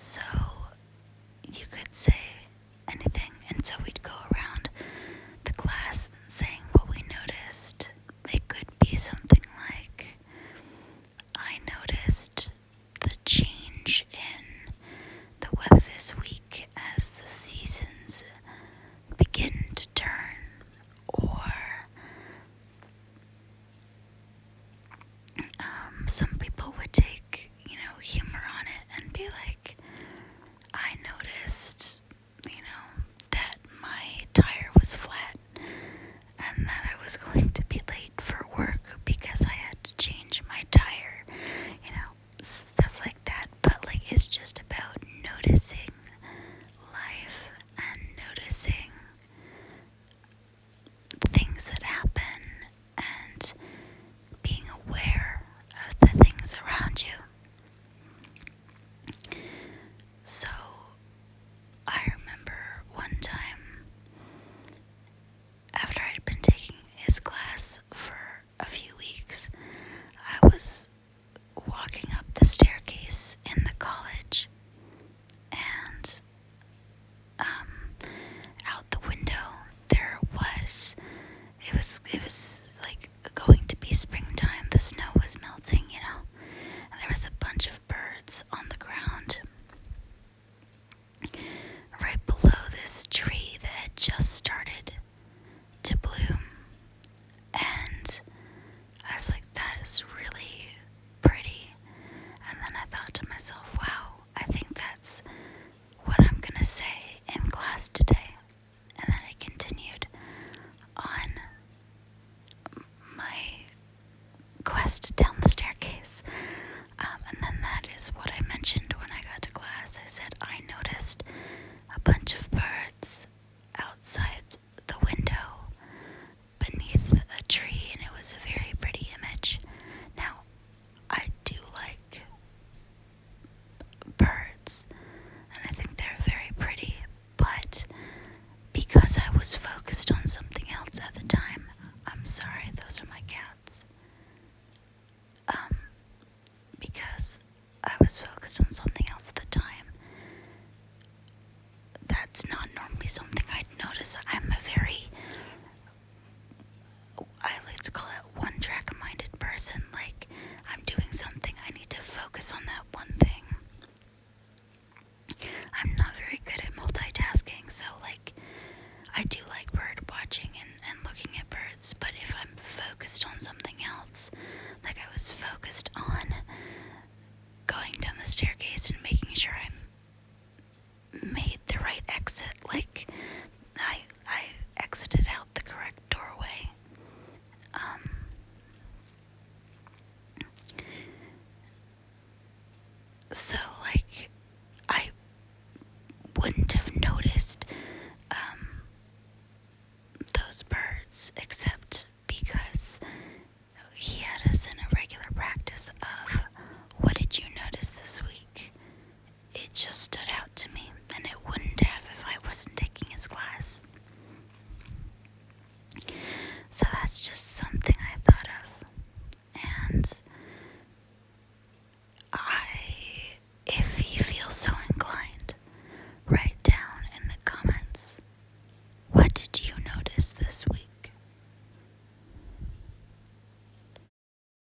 So you could say anything, and so we'd go around the class saying what we noticed. It could be something like, I noticed the change in the weather this week as the seasons begin to turn, or some people would take, humor on it and be like, I noticed, that my tire was flat and that I was going to be late for work because I had to change my tire, stuff like that. But it's just about noticing life and noticing things that happen and being aware of the things around you. So I remember one time, after I'd been taking his class for a few weeks, I was walking up the staircase in the college, and out the window it was like going to be springtime. The snow was melting, and there was a bunch of birds on the ground right below this tree that had just started to bloom. And I was like, that is really pretty. And then I thought to myself, wow, I think that's what I'm gonna say in class today. And then I continued on my quest down the staircase. And then that is what I mentioned when I got to class. I said, I noticed a bunch of birds outside the window beneath a tree, and it was a very pretty image. Now, I do like birds, and I think they're very pretty, but because I was focused on something else at the time, I'm sorry, those are my cats. Because I was focused on something else at the time, that's not normally something I'd notice. I like to call it one-track-minded person. Like, I'm doing something, I need to focus on that one thing. I'm not very good at multitasking, so I do like bird watching and looking at birds, but if I'm focused on something else, like I was focused on going down the staircase and making sure I made the right exit, like I exited out the correct doorway. So I wouldn't have